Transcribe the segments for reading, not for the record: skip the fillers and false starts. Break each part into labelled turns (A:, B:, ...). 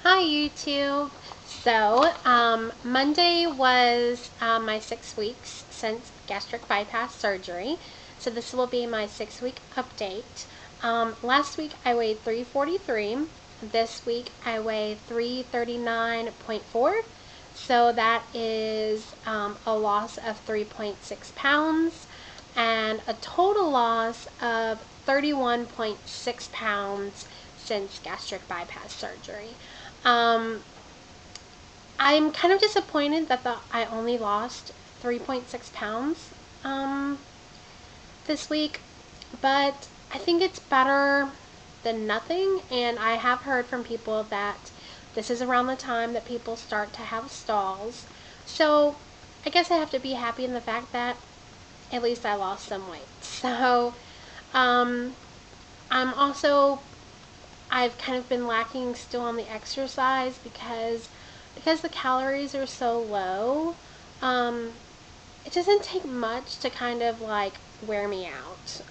A: Hi YouTube. Monday was my 6 weeks since gastric bypass surgery. So this will be my 6 week update. Last week I weighed 343. This week I weigh 339.4. So that is a loss of 3.6 pounds and a total loss of 31.6 pounds since gastric bypass surgery. Um, I'm kind of disappointed that I only lost 3.6 pounds this week, but I think it's better than nothing. And I have heard from people that this is around the time that people start to have stalls. So I guess I have to be happy in the fact that at least I lost some weight. So um, I'm also I've kind of been lacking still on the exercise because the calories are so low. Um, it doesn't take much to kind of like wear me out.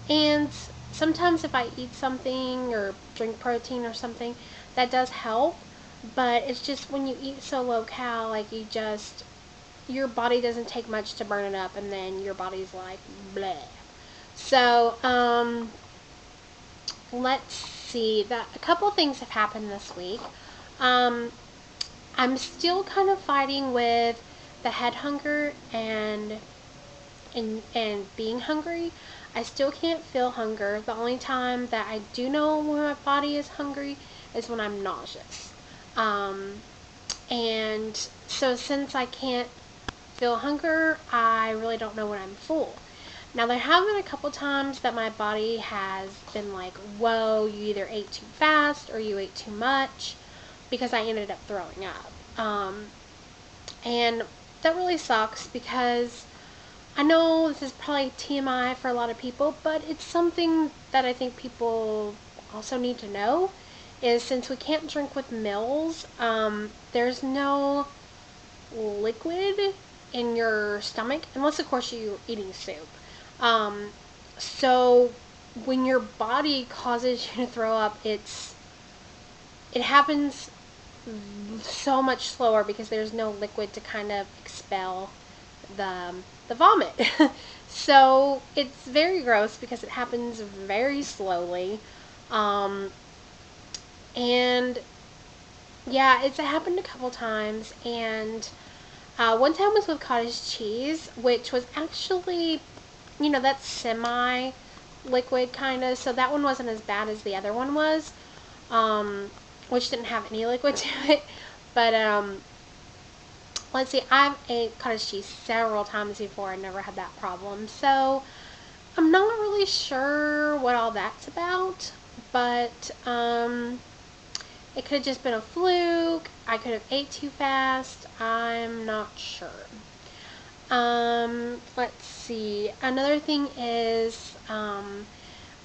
A: And sometimes if I eat something or drink protein or something, that does help. But it's just when you eat so low cal, like your body doesn't take much to burn it up, and then your body's like bleh. So let's see, that a couple things have happened this week. Um, I'm still kind of fighting with the head hunger and being hungry. I still can't feel hunger. The only time that I do know when my body is hungry is when I'm nauseous. Um, and so since I can't feel hunger, I really don't know when I'm full. Now, there have been a couple times that my body has been like, whoa, you either ate too fast or you ate too much, because I ended up throwing up. And that really sucks because I know this is probably TMI for a lot of people, but it's something that I think people also need to know is since we can't drink with meals, there's no liquid in your stomach, unless of course you're eating soup. Um, so when your body causes you to throw up, it happens so much slower because there's no liquid to kind of expel the vomit. So it's very gross because it happens very slowly. Um, and yeah, it's happened a couple times, and one time was with cottage cheese, which was actually, that's semi liquid kind of. So that one wasn't as bad as the other one was, which didn't have any liquid to it. But let's see, I've ate cottage cheese several times before. I never had that problem. So I'm not really sure what all that's about, but it could have just been a fluke. I could have ate too fast. I'm not sure. Let's see. Another thing is, I'm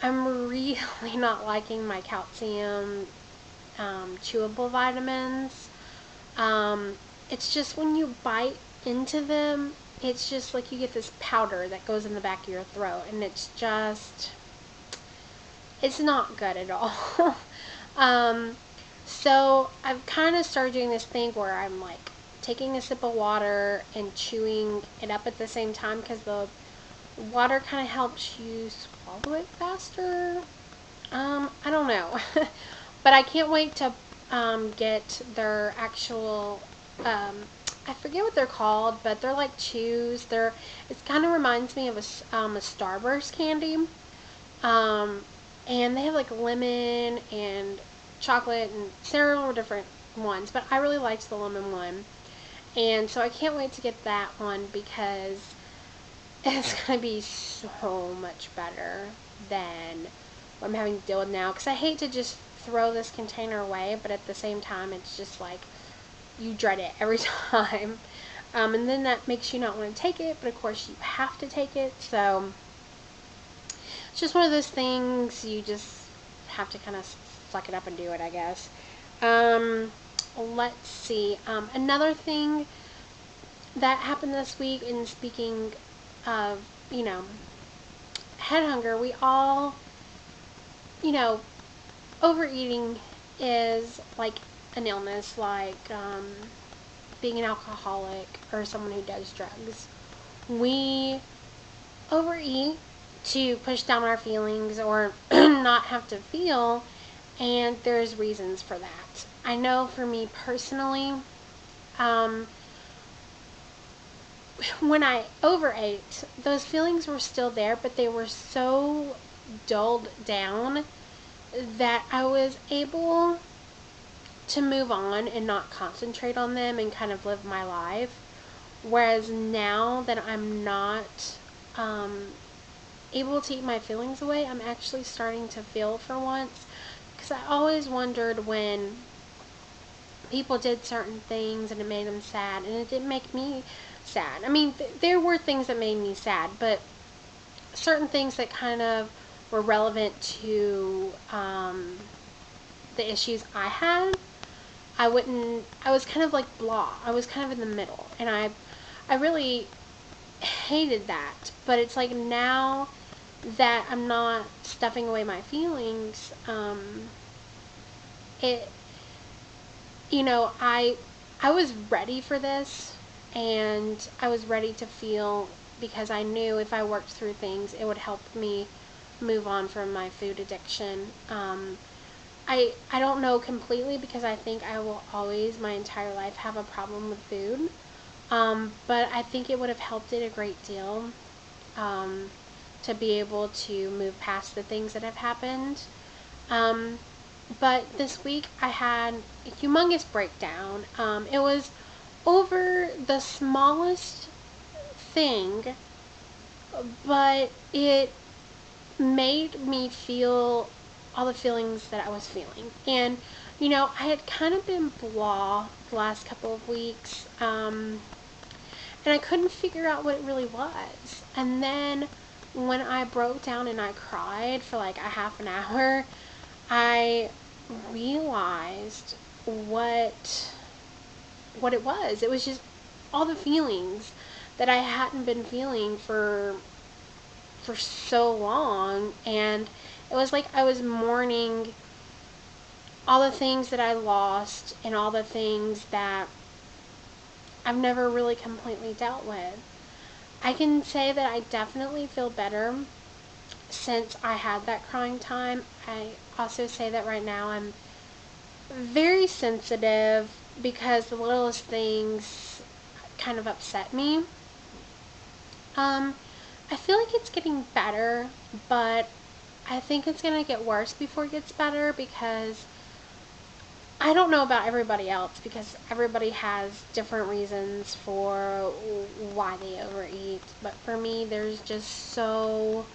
A: really not liking my calcium chewable vitamins. It's just when you bite into them, it's just like you get this powder that goes in the back of your throat, and it's not good at all. um, so I've kind of started doing this thing where I'm like taking a sip of water and chewing it up at the same time because the water kind of helps you swallow it faster. I don't know. But I can't wait to get their actual, I forget what they're called, but they're like chews. It kind of reminds me of a Starburst candy. Um, and they have like lemon and chocolate and several different ones, but I really liked the lemon one. And so I can't wait to get that one because it's going to be so much better than what I'm having to deal with now. Because I hate to just throw this container away, but at the same time, it's just like you dread it every time. And then that makes you not want to take it, but of course you have to take it. So it's just one of those things you just have to kind of suck it up and do it, I guess. Let's see. Another thing that happened this week, in speaking of, head hunger, we all, overeating is like an illness, like being an alcoholic or someone who does drugs. We overeat to push down our feelings or not have to feel, and there's reasons for that. I know for me personally, um, when I overate, those feelings were still there, but they were so dulled down that I was able to move on and not concentrate on them and kind of live my life. Whereas now that I'm not able to eat my feelings away, I'm actually starting to feel for once. Because I always wondered when people did certain things and it made them sad, and it didn't make me sad. I mean, there were things that made me sad, but certain things that kind of were relevant to the issues I had, I was kind of like blah. I was kind of in the middle, and I really hated that. But it's like now that I'm not stuffing away my feelings, it, I was ready for this, and I was ready to feel, because I knew if I worked through things, it would help me move on from my food addiction. I don't know completely, because I think I will always, my entire life, have a problem with food. But I think it would have helped it a great deal, to be able to move past the things that have happened. But this week I had a humongous breakdown. It was over the smallest thing, but it made me feel all the feelings that I was feeling. And, I had kind of been blah the last couple of weeks, and I couldn't figure out what it really was. And then when I broke down and I cried for like a half an hour, I realized what it was. It was just all the feelings that I hadn't been feeling for so long, and it was like I was mourning all the things that I lost and all the things that I've never really completely dealt with. I can say that I definitely feel better since I had that crying time. I also say that right now I'm very sensitive, because the littlest things kind of upset me. I feel like it's getting better, but I think it's going to get worse before it gets better, because I don't know about everybody else, because everybody has different reasons for why they overeat. But for me, there's just so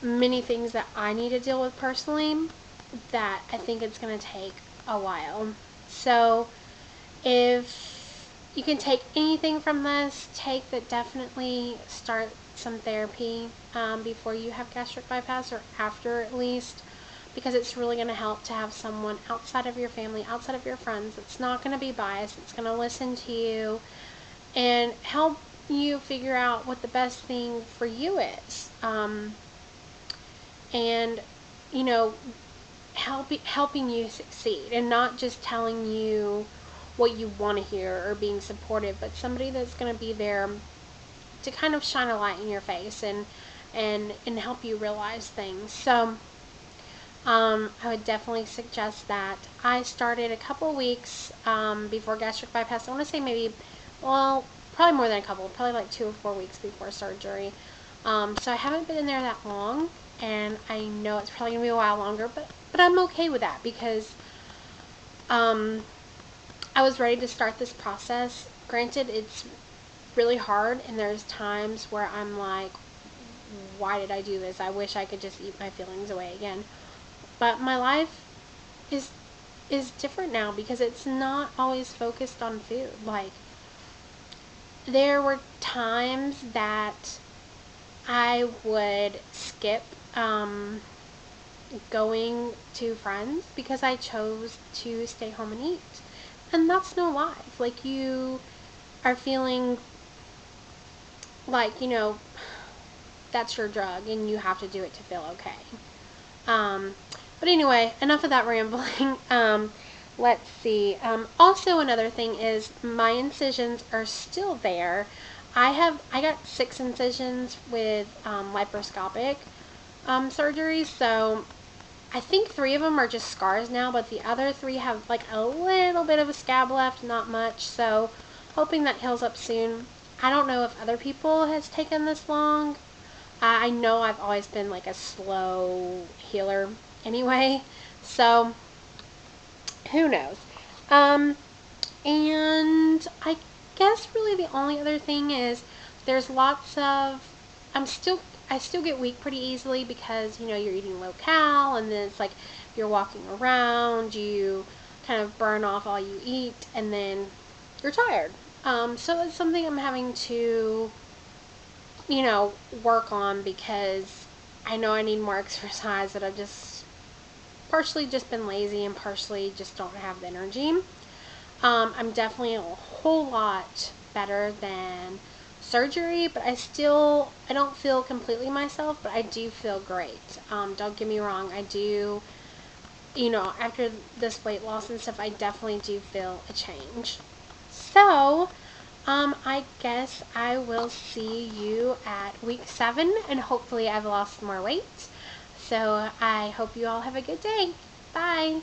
A: many things that I need to deal with personally that I think it's going to take a while. So if you can take anything from this, take that definitely start some therapy before you have gastric bypass, or after at least, because it's really going to help to have someone outside of your family, outside of your friends, that's not going to be biased, it's going to listen to you and help you figure out what the best thing for you is. And, helping you succeed, and not just telling you what you want to hear or being supportive, but somebody that's going to be there to kind of shine a light in your face and help you realize things. So I would definitely suggest that. I started a couple weeks before gastric bypass. I want to say maybe, well, probably more than a couple, probably like 2 or 4 weeks before surgery. So I haven't been in there that long, and I know it's probably going to be a while longer, but I'm okay with that, because I was ready to start this process. Granted, it's really hard, and there's times where I'm like, why did I do this? I wish I could just eat my feelings away again. But my life is different now, because it's not always focused on food. Like, there were times that I would skip going to friends because I chose to stay home and eat. And that's no life. Like, you are feeling like, that's your drug and you have to do it to feel okay. But anyway, enough of that rambling. Let's see. Also, another thing is my incisions are still there. I got 6 incisions with laparoscopic surgery, so I think 3 of them are just scars now, but the other 3 have like a little bit of a scab left, not much. So hoping that heals up soon. I don't know if other people has taken this long. I know I've always been like a slow healer anyway, so who knows. Um, and I guess really the only other thing is there's lots of I still get weak pretty easily because you're eating low cal, and then it's like you're walking around, you kind of burn off all you eat, and then you're tired. So it's something I'm having to work on because I know I need more exercise, but I've just partially just been lazy and partially just don't have the energy. I'm definitely a whole lot better than surgery, but I don't feel completely myself, but I do feel great. Don't get me wrong, I do, after this weight loss and stuff, I definitely do feel a change. So, I guess I will see you at week 7, and hopefully I've lost more weight. So I hope you all have a good day. Bye.